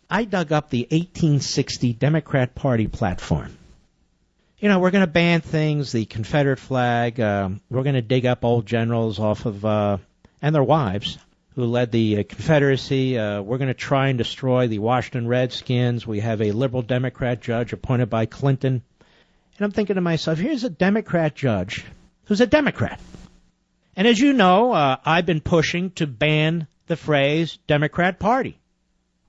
I dug up the 1860 Democrat Party platform. You know, we're going to ban things, the Confederate flag. We're going to dig up old generals off of, and their wives, who led the Confederacy. We're going to try and destroy the Washington Redskins. We have a liberal Democrat judge appointed by Clinton. And I'm thinking to myself, here's a Democrat judge who's a Democrat. And as you know, I've been pushing to ban the phrase Democrat Party.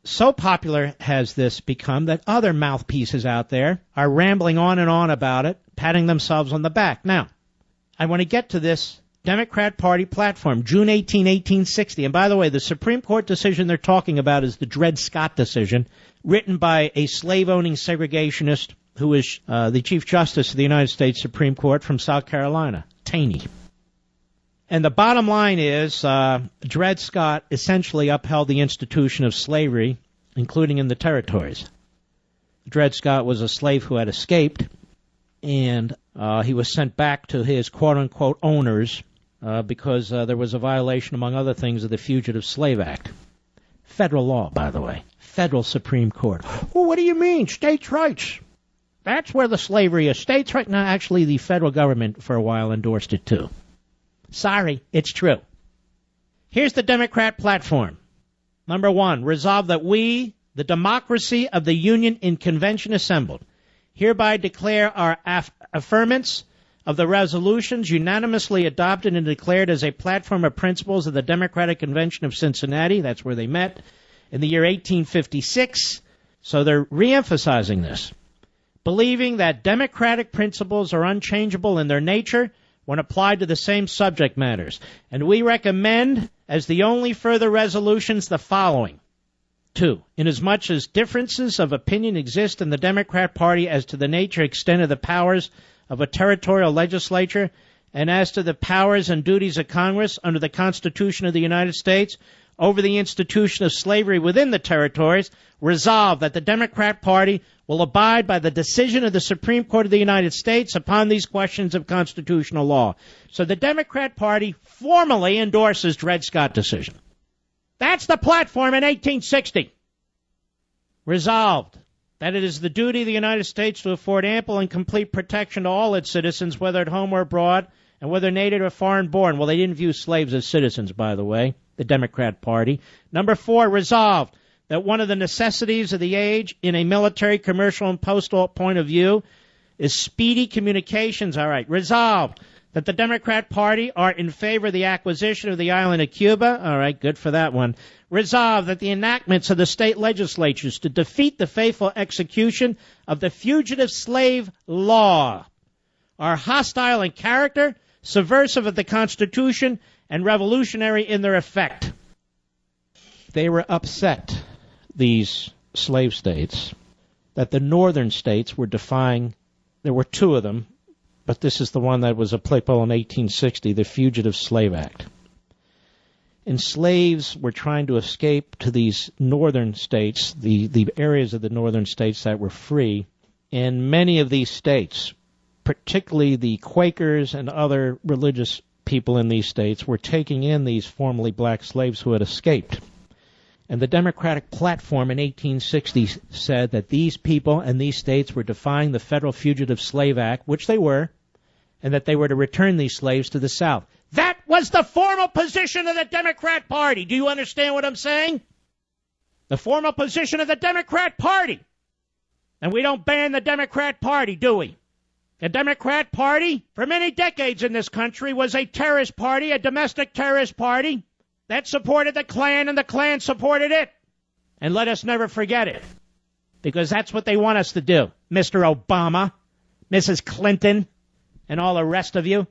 So popular has this become that other mouthpieces out there are rambling on and on about it, patting themselves on the back. Now, I want to get to this Democrat Party platform, June 18, 1860. And by the way, the Supreme Court decision they're talking about is the Dred Scott decision, written by a slave-owning segregationist who was the Chief Justice of the United States Supreme Court from South Carolina, Taney. And the bottom line is Dred Scott essentially upheld the institution of slavery, including in the territories. Dred Scott was a slave who had escaped, and he was sent back to his quote-unquote owners because there was a violation, among other things, of the Fugitive Slave Act. Federal law, by the way. Federal Supreme Court. Well, what do you mean? States' rights. That's where the slavery is. States' rights. No, actually, the federal government for a while endorsed it, too. Sorry, it's true. Here's the Democrat platform. Number 1, resolve that we, the democracy of the Union in Convention assembled, hereby declare our affirmance of the resolutions unanimously adopted and declared as a platform of principles of the Democratic Convention of Cincinnati, that's where they met, in the year 1856. So they're reemphasizing this. Believing that democratic principles are unchangeable in their nature when applied to the same subject matters. And we recommend, as the only further resolutions, the following. 2, inasmuch as differences of opinion exist in the Democrat Party as to the nature and extent of the powers of a territorial legislature and as to the powers and duties of Congress under the Constitution of the United States over the institution of slavery within the territories, resolve that the Democrat Party will abide by the decision of the Supreme Court of the United States upon these questions of constitutional law. So the Democrat Party formally endorses Dred Scott decision. That's the platform in 1860. Resolved that it is the duty of the United States to afford ample and complete protection to all its citizens, whether at home or abroad, and whether native or foreign born. Well, they didn't view slaves as citizens, by the way, the Democrat Party. Number 4, resolved that one of the necessities of the age in a military, commercial, and postal point of view is speedy communications. All right. Resolved that the Democrat Party are in favor of the acquisition of the island of Cuba. All right, good for that one. Resolved that the enactments of the state legislatures to defeat the faithful execution of the fugitive slave law are hostile in character, subversive of the Constitution, and revolutionary in their effect. They were upset, these slave states, that the northern states were defying, there were 2 of them, but this is the one that was applicable in 1860, the Fugitive Slave Act. And slaves were trying to escape to these northern states, the areas of the northern states that were free, and many of these states, particularly the Quakers and other religious people in these states, were taking in these formerly black slaves who had escaped. And the Democratic platform in 1860 said that these people and these states were defying the Federal Fugitive Slave Act, which they were, and that they were to return these slaves to the South. That was the formal position of the Democrat Party. Do you understand what I'm saying? The formal position of the Democrat Party. And we don't ban the Democrat Party, do we? The Democrat Party, for many decades in this country, was a terrorist party, a domestic terrorist party that supported the Klan, and the Klan supported it. And let us never forget it, because that's what they want us to do, Mr. Obama, Mrs. Clinton, and all the rest of you.